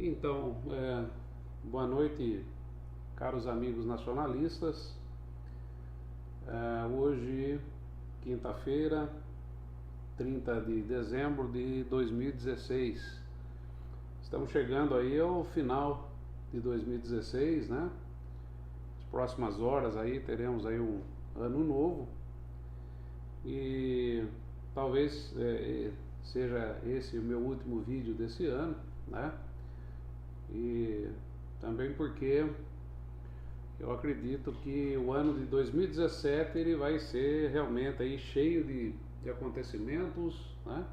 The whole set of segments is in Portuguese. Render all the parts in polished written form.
Então, boa noite, caros amigos nacionalistas. Hoje, quinta-feira, 30 de dezembro de 2016. Estamos chegando aí ao final de 2016, né? As próximas horas aí teremos aí um ano novo e talvez seja esse o meu último vídeo desse ano, né? E também porque eu acredito que o ano de 2017 ele vai ser realmente aí cheio de acontecimentos, né?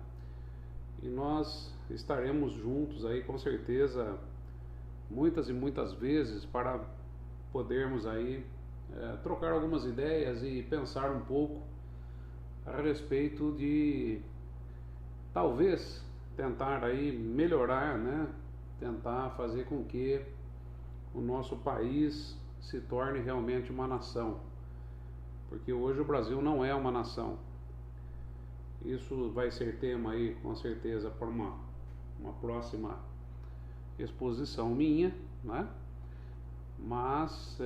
E nós estaremos juntos aí com certeza muitas e muitas vezes para podermos aí trocar algumas ideias e pensar um pouco a respeito de talvez tentar aí melhorar, né? Tentar fazer com que o nosso país se torne realmente uma nação, porque hoje o Brasil não é uma nação. Isso vai ser tema aí com certeza para uma próxima exposição minha, né? Mas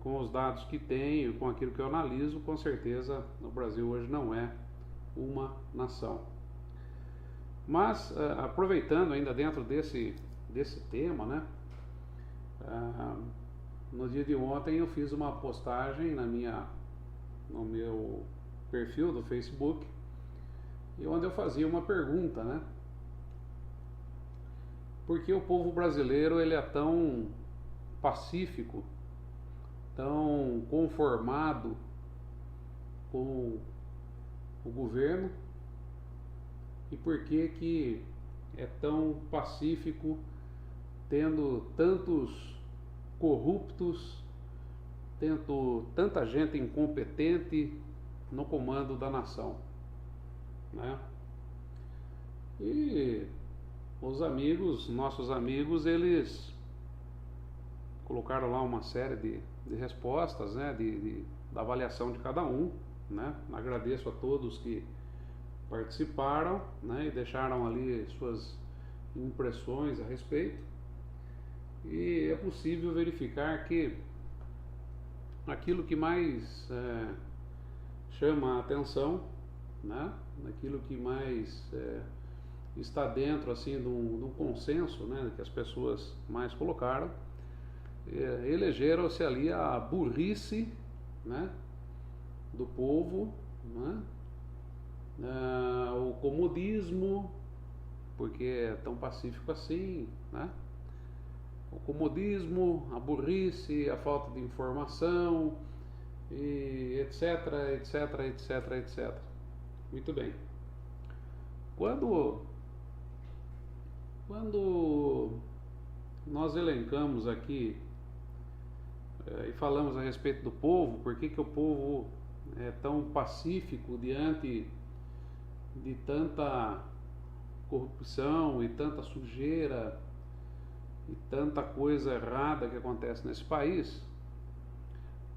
com os dados que tenho, com aquilo que eu analiso, com certeza o Brasil hoje não é uma nação. Mas aproveitando ainda dentro desse tema, né? No dia de ontem eu fiz uma postagem no meu perfil do Facebook, e onde eu fazia uma pergunta, né? Por que o povo brasileiro ele é tão pacífico, tão conformado com o governo, e por que é tão pacífico tendo tantos corruptos, tendo tanta gente incompetente no comando da nação, né? E os amigos, nossos amigos, eles colocaram lá uma série de respostas, né, da avaliação de cada um, né? Agradeço a todos que participaram, né, e deixaram ali suas impressões a respeito. E é possível verificar que aquilo que mais chama a atenção, né, aquilo que mais está dentro assim de um consenso, né, que as pessoas mais colocaram, elegeram-se ali a burrice, né, do povo, né, o comodismo, porque é tão pacífico assim, né? O comodismo, a burrice, a falta de informação, e etc, etc, etc, etc. Muito bem. Quando nós elencamos aqui e falamos a respeito do povo, por que o povo é tão pacífico diante de tanta corrupção e tanta sujeira e tanta coisa errada que acontece nesse país,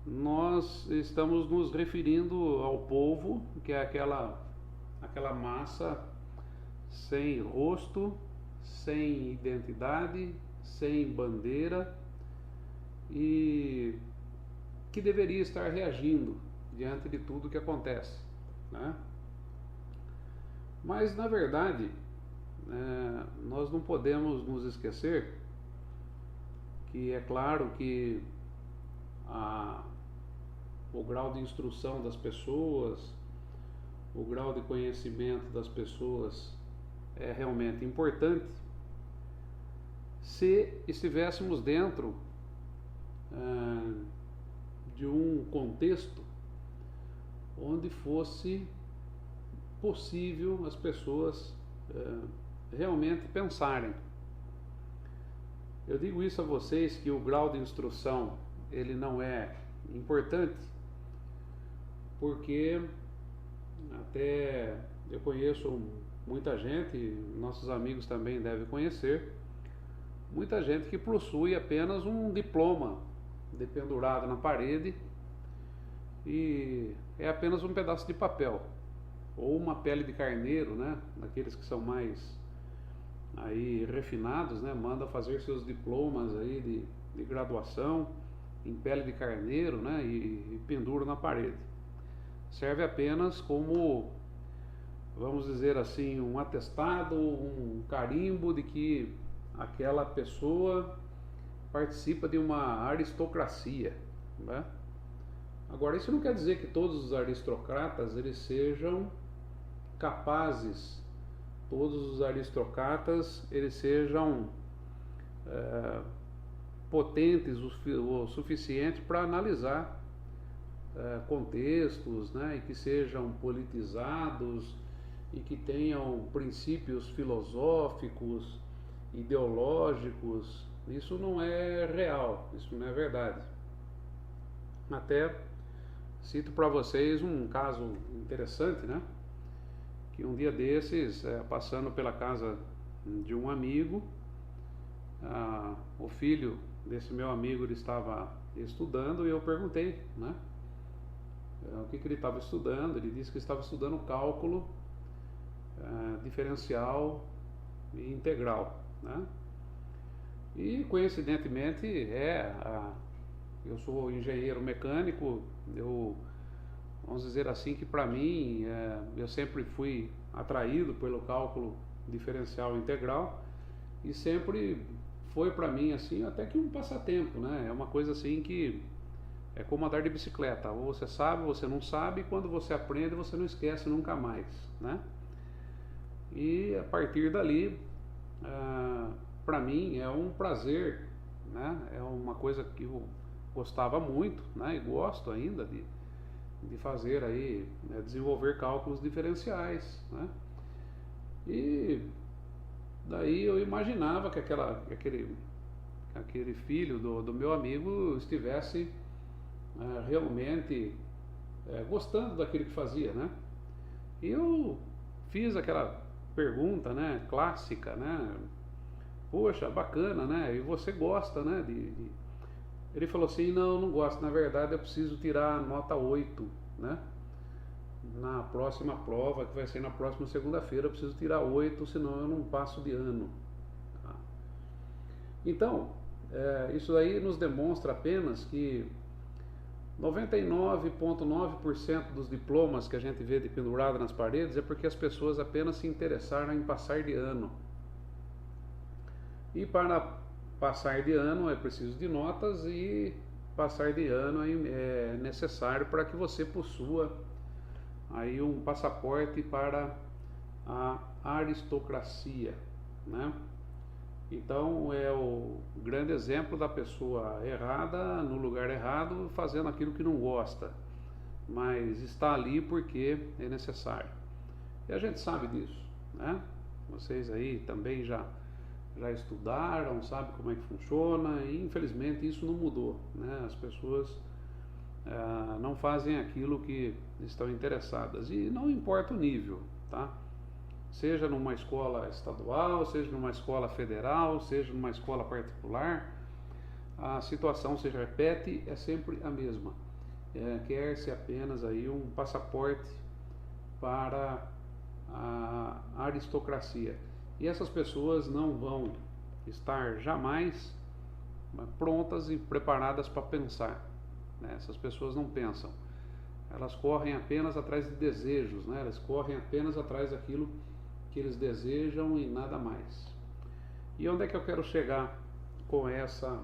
nós estamos nos referindo ao povo, que é aquela massa sem rosto, sem identidade, sem bandeira, e que deveria estar reagindo diante de tudo que acontece, né? Mas na verdade nós não podemos nos esquecer que é claro que o grau de instrução das pessoas, o grau de conhecimento das pessoas é realmente importante se estivéssemos dentro de um contexto onde fosse possível as pessoas realmente pensarem. Eu digo isso a vocês, que o grau de instrução ele não é importante, porque até eu conheço muita gente, nossos amigos também devem conhecer, muita gente que possui apenas um diploma dependurado na parede e é apenas um pedaço de papel ou uma pele de carneiro, né? Daqueles que são mais aí refinados, né, mandam fazer seus diplomas aí de graduação em pele de carneiro, né, e penduram na parede. Serve apenas como, vamos dizer assim, um atestado, um carimbo de que aquela pessoa participa de uma aristocracia, né? Agora, isso não quer dizer que todos os aristocratas eles sejam capazes, todos os aristocratas eles sejam potentes o suficiente para analisar contextos, né, e que sejam politizados e que tenham princípios filosóficos, ideológicos. Isso não é real, isso não é verdade. Até cito para vocês um caso interessante, né? Que um dia desses, passando pela casa de um amigo, o filho desse meu amigo ele estava estudando e eu perguntei, né? O que ele estava estudando. Ele disse que estava estudando cálculo diferencial e integral, né? E coincidentemente eu sou engenheiro mecânico, vamos dizer assim que para mim eu sempre fui atraído pelo cálculo diferencial e integral e sempre foi para mim assim até que um passatempo, né? É uma coisa assim que é como andar de bicicleta, ou você sabe ou você não sabe, e quando você aprende você não esquece nunca mais, né? E a partir dali, para mim é um prazer, né? É uma coisa que eu gostava muito, né? E gosto ainda de fazer aí, né? Desenvolver cálculos diferenciais, né? E daí eu imaginava que aquele filho do meu amigo estivesse realmente gostando daquilo que fazia, né? E eu fiz aquela pergunta, né, clássica, né? Poxa, bacana, né? E você gosta, né? Ele falou assim, não gosto, na verdade eu preciso tirar nota 8, né? Na próxima prova, que vai ser na próxima segunda-feira, eu preciso tirar 8, senão eu não passo de ano. Tá? Então, isso aí nos demonstra apenas que 99,9% dos diplomas que a gente vê de pendurado nas paredes é porque as pessoas apenas se interessaram em passar de ano. E para passar de ano é preciso de notas, e passar de ano é necessário para que você possua aí um passaporte para a aristocracia, né? Então é o grande exemplo da pessoa errada no lugar errado, fazendo aquilo que não gosta, mas está ali porque é necessário. E a gente sabe disso, né? Vocês aí também já estudaram, sabem como é que funciona, e infelizmente isso não mudou, né? As pessoas não fazem aquilo que estão interessadas, e não importa o nível, tá? Seja numa escola estadual, seja numa escola federal, seja numa escola particular, a situação se repete, é sempre a mesma. Quer-se apenas aí um passaporte para a aristocracia. E essas pessoas não vão estar jamais prontas e preparadas para pensar, né? Essas pessoas não pensam. Elas correm apenas atrás de desejos, né? Elas correm apenas atrás daquilo que eles desejam e nada mais. E onde é que eu quero chegar com essa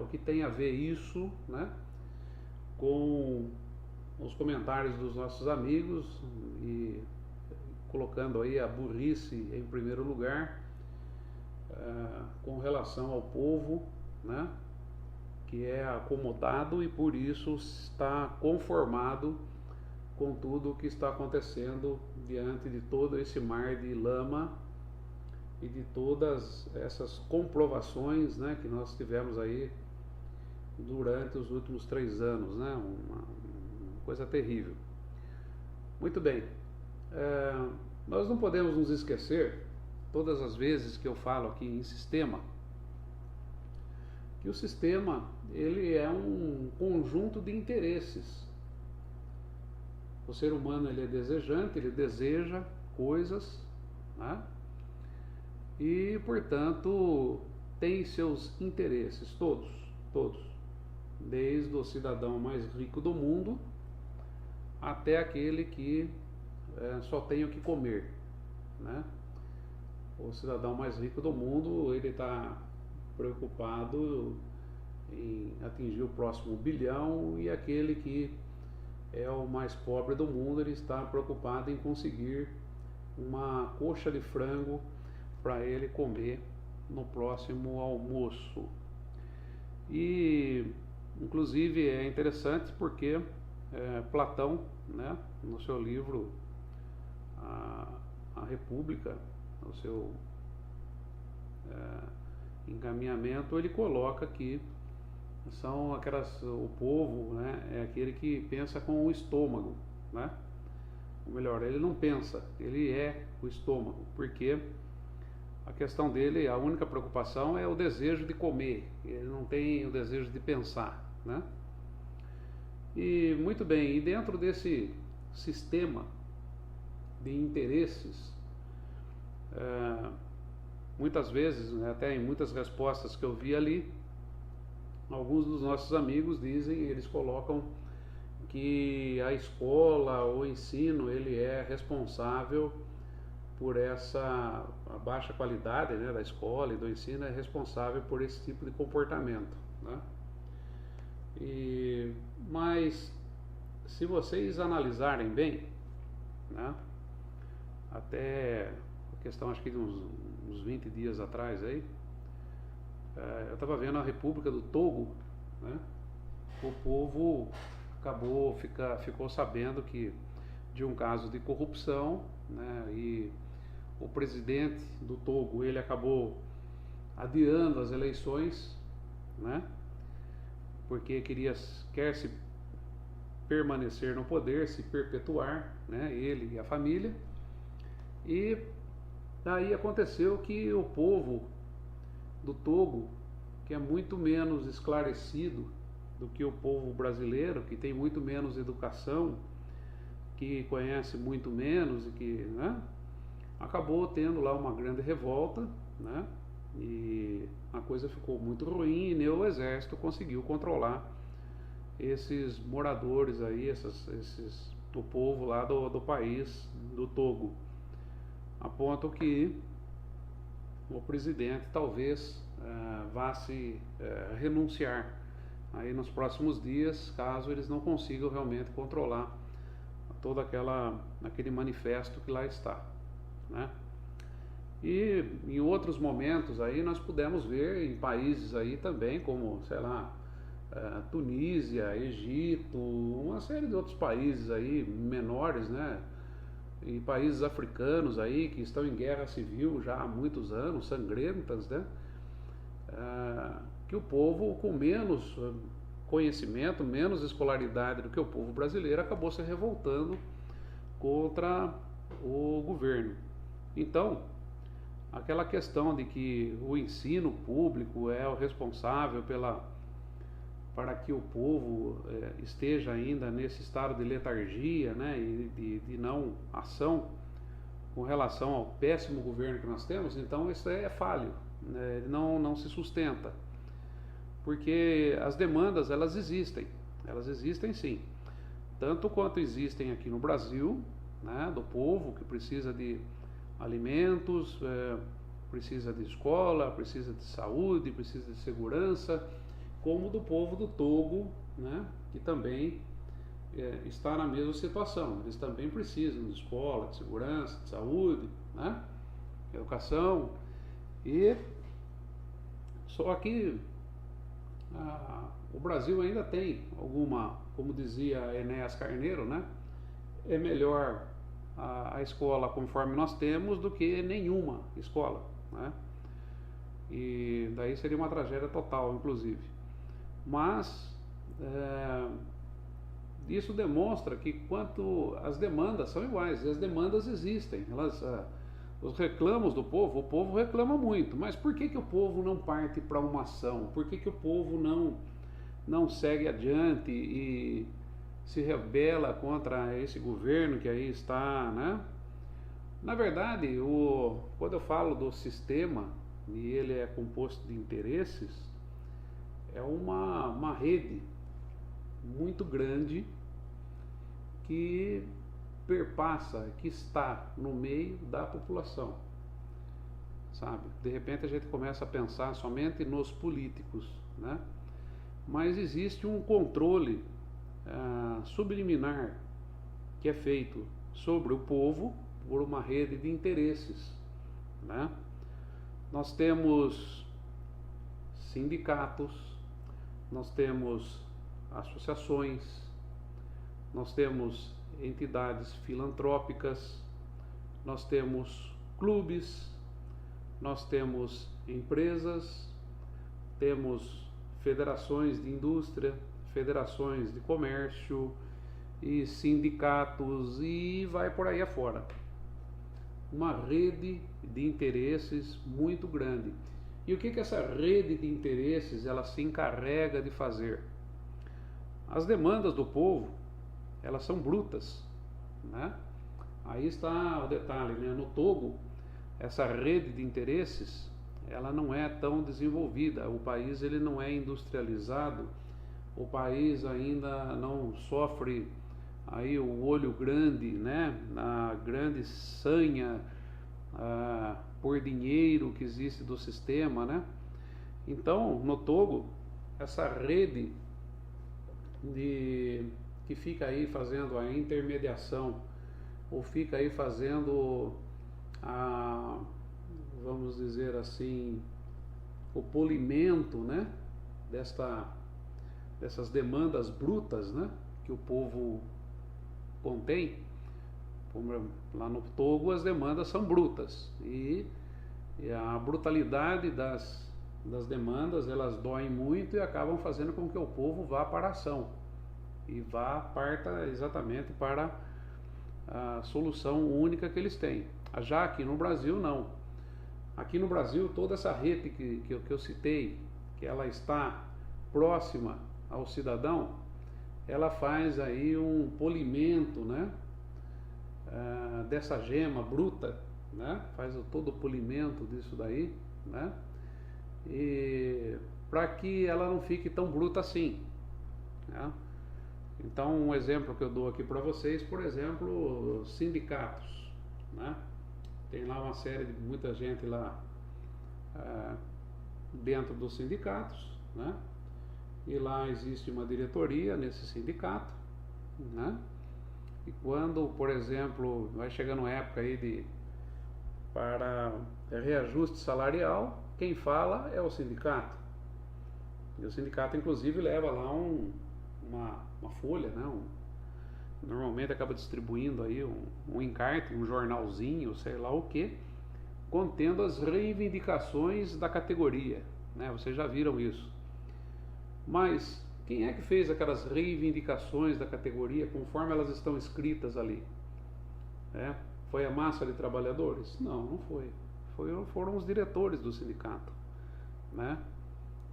o que tem a ver isso, né, com os comentários dos nossos amigos, e colocando aí a burrice em primeiro lugar, com relação ao povo, né, que é acomodado e por isso está conformado com tudo o que está acontecendo diante de todo esse mar de lama e de todas essas comprovações, né, que nós tivemos aí durante os últimos 3 anos, né, uma coisa terrível. Muito bem, nós não podemos nos esquecer, todas as vezes que eu falo aqui em sistema, que o sistema ele é um conjunto de interesses. O ser humano ele é desejante, ele deseja coisas, né? e, portanto, tem seus interesses, todos, desde o cidadão mais rico do mundo até aquele que só tem o que comer, né? O cidadão mais rico do mundo, ele está preocupado em atingir o próximo bilhão, e aquele que é o mais pobre do mundo, ele está preocupado em conseguir uma coxa de frango para ele comer no próximo almoço. E inclusive é interessante porque Platão, né, no seu livro a República, no seu encaminhamento, ele coloca que são o povo, né, é aquele que pensa com o estômago, né? Ou melhor, ele não pensa, ele é o estômago, porque a questão dele, a única preocupação é o desejo de comer, ele não tem o desejo de pensar, né? E muito bem, e dentro desse sistema de interesses, muitas vezes, né, até em muitas respostas que eu vi ali, alguns dos nossos amigos dizem, eles colocam que a escola, o ensino, ele é responsável por a baixa qualidade, né, da escola e do ensino, é responsável por esse tipo de comportamento, né? Mas se vocês analisarem bem, né, até a questão, acho que de uns 20 dias atrás aí, eu estava vendo a República do Togo, né? O povo ficou sabendo de um caso de corrupção, né? E o presidente do Togo, ele acabou adiando as eleições, né? Porque quer se permanecer no poder, se perpetuar, né? Ele e a família. E daí aconteceu que o povo do Togo, que é muito menos esclarecido do que o povo brasileiro, que tem muito menos educação, que conhece muito menos e que, né, acabou tendo lá uma grande revolta, né? E a coisa ficou muito ruim, e nem o exército conseguiu controlar esses moradores aí, o povo lá do país do Togo, a ponto que o presidente talvez vá se renunciar aí nos próximos dias, caso eles não consigam realmente controlar todo aquele manifesto que lá está, né? E em outros momentos aí nós pudemos ver em países aí também, como, sei lá, Tunísia, Egito, uma série de outros países aí menores, né? E países africanos aí que estão em guerra civil já há muitos anos, sangrentas, né? Que o povo com menos conhecimento, menos escolaridade do que o povo brasileiro, acabou se revoltando contra o governo. Então, aquela questão de que o ensino público é o responsável para que o povo esteja ainda nesse estado de letargia, né, e de não ação com relação ao péssimo governo que nós temos, então isso é falho, né, ele não se sustenta, porque as demandas, elas existem sim, tanto quanto existem aqui no Brasil, né, do povo que precisa de alimentos, precisa de escola, precisa de saúde, precisa de segurança, como do povo do Togo, né, que também está na mesma situação. Eles também precisam de escola, de segurança, de saúde, né, educação. E só que o Brasil ainda tem como dizia Enéas Carneiro, né, é melhor a escola conforme nós temos do que nenhuma escola, né? E daí seria uma tragédia total, inclusive. Mas isso demonstra que quanto as demandas são iguais, e as demandas existem, os reclamos do povo, o povo reclama muito, mas por que o povo não parte para uma ação? Por que o povo não segue adiante e se rebela contra esse governo que aí está, né, Na verdade, quando eu falo do sistema e ele é composto de interesses, é uma rede muito grande que perpassa, que está no meio da população, sabe? De repente a gente começa a pensar somente nos políticos, né? Mas existe um controle subliminar que é feito sobre o povo por uma rede de interesses, né? Nós temos sindicatos, nós temos associações, nós temos entidades filantrópicas, nós temos clubes, nós temos empresas, temos federações de indústria, federações de comércio e sindicatos e vai por aí afora. Uma rede de interesses muito grande. E o que essa rede de interesses ela se encarrega de fazer? As demandas do povo, elas são brutas, né? Aí está o detalhe, né? No Togo, essa rede de interesses, ela não é tão desenvolvida. O país ele não é industrializado, o país ainda não sofre aí o olho grande, né? A grande sanha por dinheiro que existe do sistema, né? Então, no Togo, essa rede que fica aí fazendo a intermediação ou fica aí fazendo vamos dizer assim, o polimento, né, dessas demandas brutas, né, que o povo contém. Lá no Togo as demandas são brutas e a brutalidade das demandas, elas doem muito e acabam fazendo com que o povo vá para a ação e parta exatamente para a solução única que eles têm. Já aqui no Brasil não. Aqui no Brasil toda essa rede que eu citei, que ela está próxima ao cidadão, ela faz aí um polimento, né, dessa gema bruta, né, faz todo o polimento disso daí, né, e para que ela não fique tão bruta assim, né? Então um exemplo que eu dou aqui para vocês, por exemplo, sindicatos, né? Tem lá uma série de muita gente lá dentro dos sindicatos, né? E lá existe uma diretoria nesse sindicato, né? E quando, por exemplo, vai chegando época aí para reajuste salarial, quem fala é o sindicato. E o sindicato inclusive leva lá uma folha, né? Normalmente acaba distribuindo aí um encarte, um jornalzinho, sei lá o que, contendo as reivindicações da categoria, né? Vocês já viram isso. Mas quem é que fez aquelas reivindicações da categoria conforme elas estão escritas ali? Foi a massa de trabalhadores? Não, não foi. Foram os diretores do sindicato, né?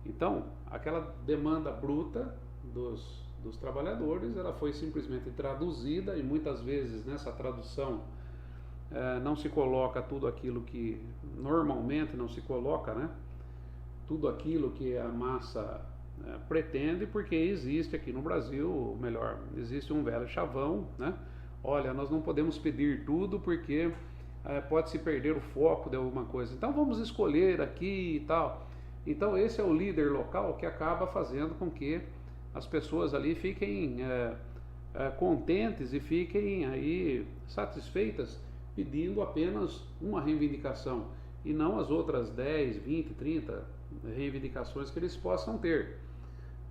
Então, aquela demanda bruta dos trabalhadores, ela foi simplesmente traduzida e muitas vezes nessa tradução não se coloca tudo aquilo que normalmente não se coloca, né? Tudo aquilo que a massa pretende, porque existe aqui no Brasil, ou melhor, existe um velho chavão, né? Olha, nós não podemos pedir tudo porque pode se perder o foco de alguma coisa, então vamos escolher aqui e tal. Então esse é o líder local que acaba fazendo com que as pessoas ali fiquem contentes e fiquem aí satisfeitas pedindo apenas uma reivindicação e não as outras 10, 20, 30 reivindicações que eles possam ter.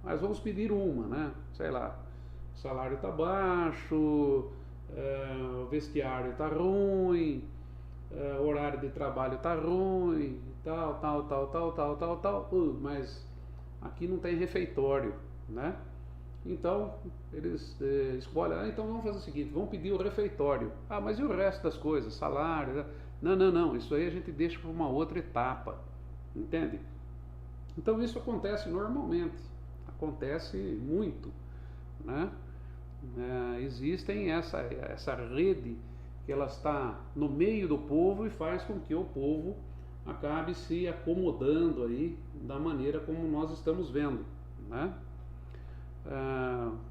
Mas vamos pedir uma, né? Sei lá, o salário está baixo, o vestiário está ruim, o horário de trabalho está ruim, tal, mas aqui não tem refeitório, né? Então eles escolhem, então vamos fazer o seguinte, vamos pedir o refeitório. Mas e o resto das coisas, salário? Não, isso aí a gente deixa para uma outra etapa, entende? Então isso acontece normalmente, acontece muito, né? Existem essa rede que ela está no meio do povo e faz com que o povo acabe se acomodando aí da maneira como nós estamos vendo, né?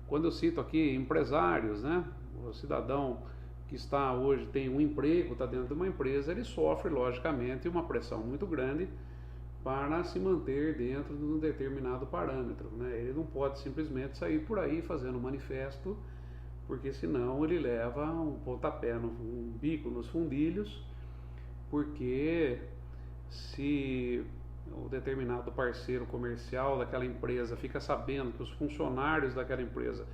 Quando eu cito aqui empresários, né? O cidadão que está hoje, tem um emprego, está dentro de uma empresa, ele sofre logicamente uma pressão muito grande para se manter dentro de um determinado parâmetro, né? Ele não pode simplesmente sair por aí fazendo um manifesto, porque senão ele leva um pontapé, um bico nos fundilhos, porque se o determinado parceiro comercial daquela empresa fica sabendo que os funcionários daquela empresa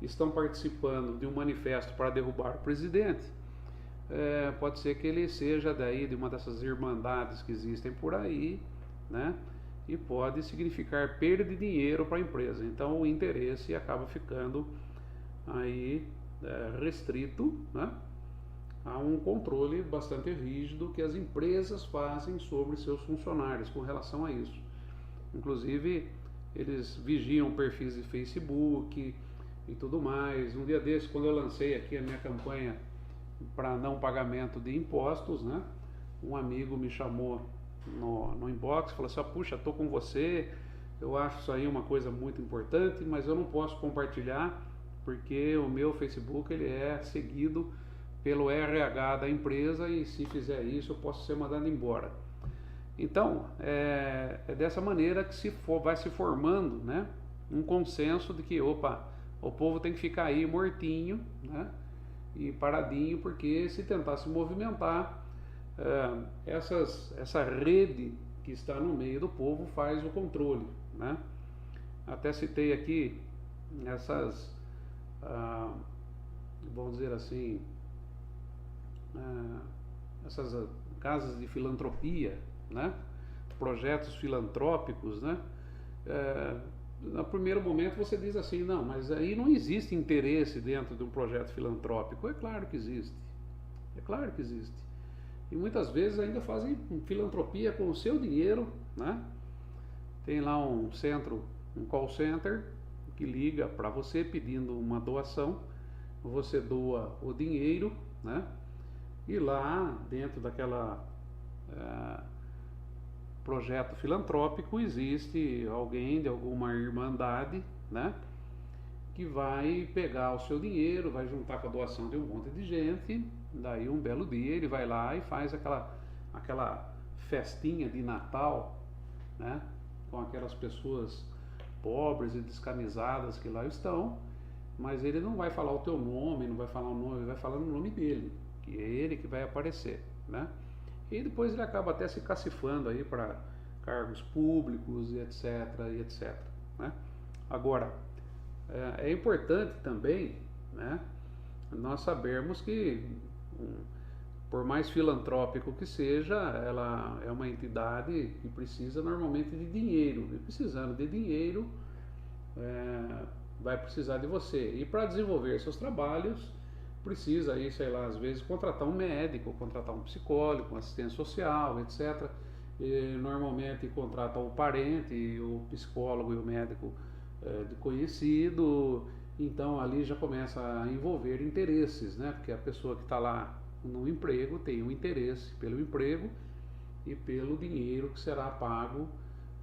estão participando de um manifesto para derrubar o presidente, pode ser que ele seja daí de uma dessas irmandades que existem por aí, né? E pode significar perda de dinheiro para a empresa. Então o interesse acaba ficando aí restrito, né? Há um controle bastante rígido que as empresas fazem sobre seus funcionários com relação a isso. Inclusive, eles vigiam perfis de Facebook e tudo mais. Um dia desses, quando eu lancei aqui a minha campanha para não pagamento de impostos, né? Um amigo me chamou no inbox, falou assim: puxa, estou com você, eu acho isso aí uma coisa muito importante, mas eu não posso compartilhar porque o meu Facebook ele é seguido pelo RH da empresa e se fizer isso eu posso ser mandado embora. Então é dessa maneira que vai se formando, né, um consenso de que o povo tem que ficar aí mortinho, né, e paradinho, porque se tentar se movimentar, essa rede que está no meio do povo faz o controle, né? Até citei aqui essas, vamos dizer assim, essas casas de filantropia, né? Projetos filantrópicos, né? No primeiro momento você diz assim: não, mas aí não existe interesse dentro de um projeto filantrópico. É claro que existe, é claro que existe. E muitas vezes ainda fazem filantropia com o seu dinheiro, né? Tem lá um call center que liga para você pedindo uma doação, você doa o dinheiro, né? E lá dentro daquela projeto filantrópico existe alguém de alguma irmandade, né, que vai pegar o seu dinheiro, vai juntar com a doação de um monte de gente, daí um belo dia ele vai lá e faz aquela festinha de Natal, né, com aquelas pessoas pobres e descamisadas que lá estão, mas ele não vai falar o teu nome, não vai falar o nome, ele vai falar o nome dele, que é ele que vai aparecer, né? E depois ele acaba até se cacifando aí para cargos públicos e etc, né? Agora, é importante também, né, nós sabermos que, por mais filantrópico que seja, ela é uma entidade que precisa normalmente de dinheiro, e precisando de dinheiro, vai precisar de você. E para desenvolver seus trabalhos, precisa aí, sei lá, às vezes contratar um médico, contratar um psicólogo, um assistente social, etc. E normalmente contrata o parente, o psicólogo e o médico de conhecido. Então ali já começa a envolver interesses, né? Porque a pessoa que está lá no emprego tem um interesse pelo emprego e pelo dinheiro que será pago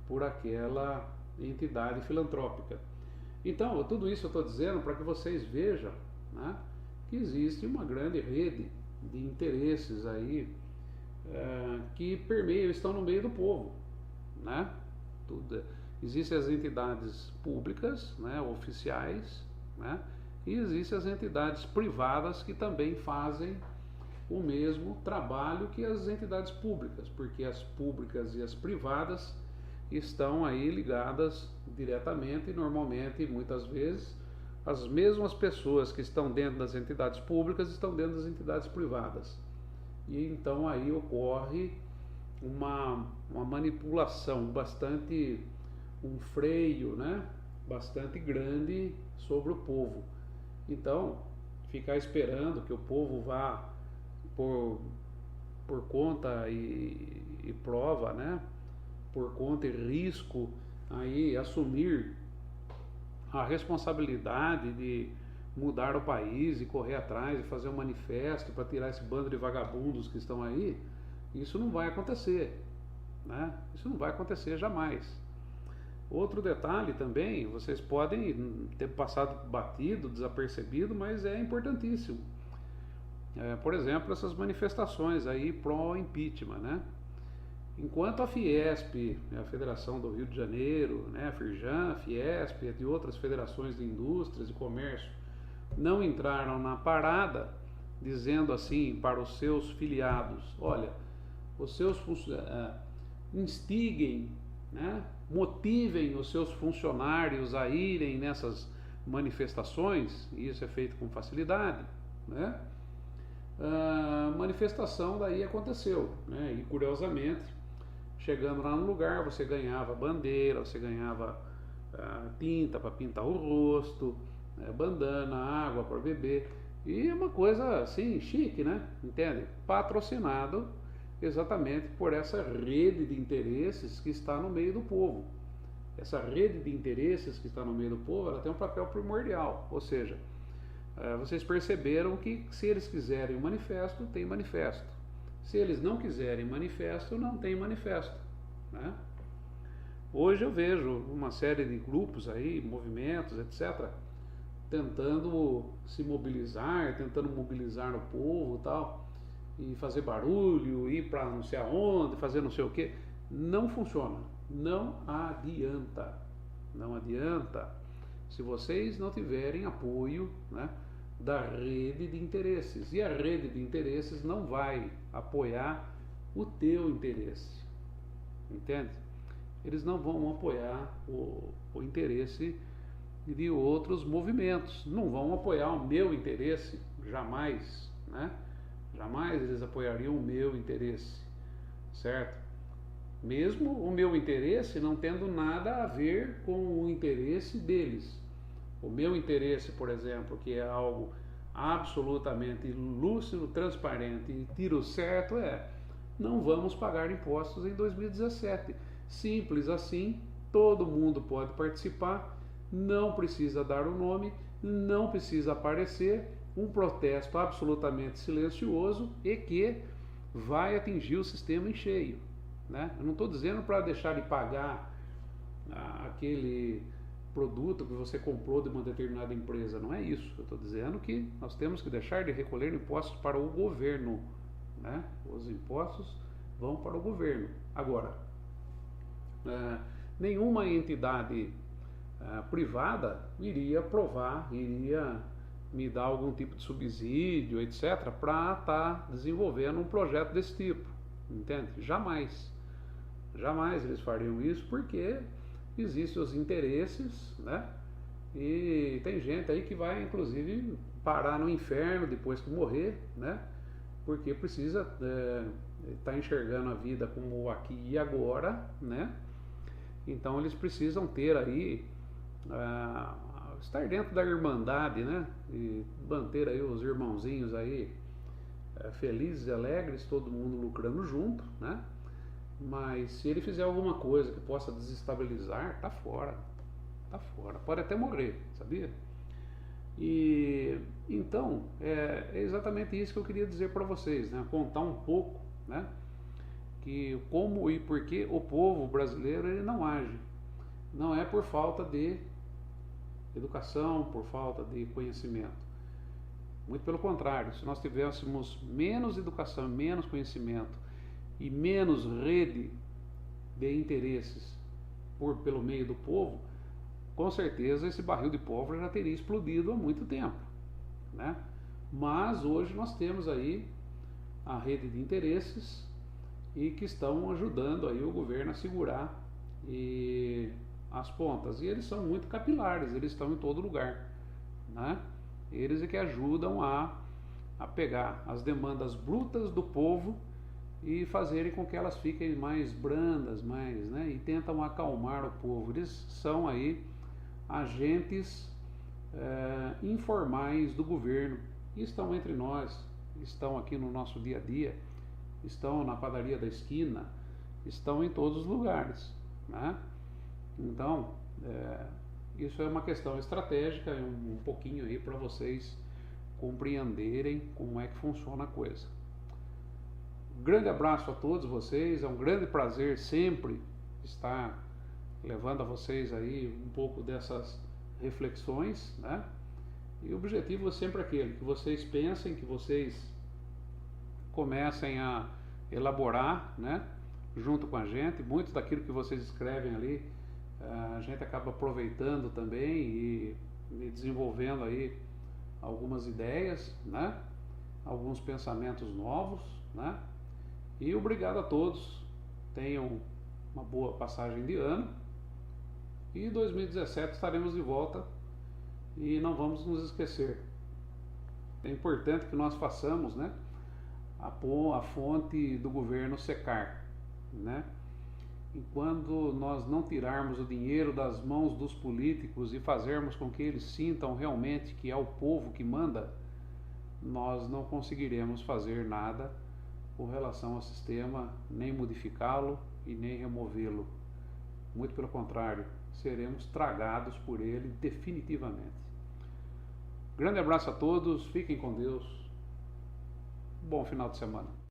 por aquela entidade filantrópica. Então, tudo isso eu estou dizendo para que vocês vejam, né, que existe uma grande rede de interesses aí que permeiam, estão no meio do povo, né? Existem as entidades públicas, né, oficiais, né, e existem as entidades privadas que também fazem o mesmo trabalho que as entidades públicas, porque as públicas e as privadas estão aí ligadas diretamente e normalmente, muitas vezes, as mesmas pessoas que estão dentro das entidades públicas estão dentro das entidades privadas. E então aí ocorre uma manipulação bastante, um freio, né, bastante grande sobre o povo. Então, ficar esperando que o povo vá por conta e prova, né, por conta e risco, aí assumir a responsabilidade de mudar o país e correr atrás e fazer um manifesto para tirar esse bando de vagabundos que estão aí, isso não vai acontecer, né? Isso não vai acontecer jamais. Outro detalhe também, vocês podem ter passado batido, desapercebido, mas é importantíssimo. Por exemplo, essas manifestações aí pró-impeachment, né? Enquanto a Fiesp, a Federação do Rio de Janeiro, né, a Firjan, a Fiesp e outras federações de indústrias e comércio não entraram na parada, dizendo assim para os seus filiados, olha, os seus instiguem, né, motivem os seus funcionários a irem nessas manifestações, e isso é feito com facilidade, né? A manifestação daí aconteceu, né? E curiosamente, chegando lá no lugar, você ganhava bandeira, você ganhava tinta para pintar o rosto, bandana, água para beber, e é uma coisa assim chique, né? Entende? Patrocinado exatamente por essa rede de interesses que está no meio do povo. Essa rede de interesses que está no meio do povo, ela tem um papel primordial, ou seja, vocês perceberam que se eles quiserem um manifesto, tem manifesto. Se eles não quiserem manifesto, não tem manifesto, né? Hoje eu vejo uma série de grupos aí, movimentos, etc., tentando se mobilizar, tentando mobilizar o povo e tal, e fazer barulho, ir para não sei aonde, fazer não sei o que. Não funciona, não adianta, não adianta se vocês não tiverem apoio, né, da rede de interesses. E a rede de interesses não vai apoiar o teu interesse, entende? Eles não vão apoiar o interesse de outros movimentos, não vão apoiar o meu interesse, jamais, né? Jamais eles apoiariam o meu interesse, certo? Mesmo o meu interesse não tendo nada a ver com o interesse deles. O meu interesse, por exemplo, que é algo absolutamente lúcido, transparente e tiro certo, não vamos pagar impostos em 2017. Simples assim, todo mundo pode participar, não precisa dar o nome, não precisa aparecer, um protesto absolutamente silencioso e que vai atingir o sistema em cheio, né? Eu não estou dizendo para deixar de pagar aquele produto que você comprou de uma determinada empresa, não é isso. Eu estou dizendo que nós temos que deixar de recolher impostos para o governo, né? Os impostos vão para o governo. Agora, nenhuma entidade privada iria iria me dar algum tipo de subsídio, etc., para estar desenvolvendo um projeto desse tipo, entende? Jamais, jamais eles fariam isso, porque existem os interesses, né? E tem gente aí que vai, inclusive, parar no inferno depois que morrer, né? Porque precisa estar enxergando a vida como o aqui e agora, né? Então eles precisam ter aí estar dentro da irmandade, né? E manter aí os irmãozinhos aí felizes e alegres, todo mundo lucrando junto, né? Mas se ele fizer alguma coisa que possa desestabilizar, tá fora, pode até morrer, sabia? E então é exatamente isso que eu queria dizer para vocês, né? Contar um pouco, né? Que como e por que o povo brasileiro ele não age. Não é por falta de educação, por falta de conhecimento. Muito pelo contrário, se nós tivéssemos menos educação, menos conhecimento e menos rede de interesses pelo meio do povo, com certeza esse barril de pólvora já teria explodido há muito tempo, né? Mas hoje nós temos aí a rede de interesses e que estão ajudando aí o governo a segurar as pontas. E eles são muito capilares, eles estão em todo lugar, né? Eles é que ajudam a pegar as demandas brutas do povo e fazerem com que elas fiquem mais brandas, né? E tentam acalmar o povo. Eles são aí agentes informais do governo e estão entre nós, estão aqui no nosso dia a dia, estão na padaria da esquina, estão em todos os lugares, né? Então, isso é uma questão estratégica, um pouquinho aí para vocês compreenderem como é que funciona a coisa. Grande abraço a todos vocês, é um grande prazer sempre estar levando a vocês aí um pouco dessas reflexões, né? E o objetivo é sempre aquele, que vocês pensem, que vocês comecem a elaborar, né? Junto com a gente, muito daquilo que vocês escrevem ali, a gente acaba aproveitando também e desenvolvendo aí algumas ideias, né? Alguns pensamentos novos, né? E obrigado a todos, tenham uma boa passagem de ano e em 2017 estaremos de volta e não vamos nos esquecer. É importante que nós façamos, né, a fonte do governo secar, né? E quando nós não tirarmos o dinheiro das mãos dos políticos e fazermos com que eles sintam realmente que é o povo que manda, nós não conseguiremos fazer nada com relação ao sistema, nem modificá-lo e nem removê-lo. Muito pelo contrário, seremos tragados por ele definitivamente. Grande abraço a todos, fiquem com Deus, bom final de semana.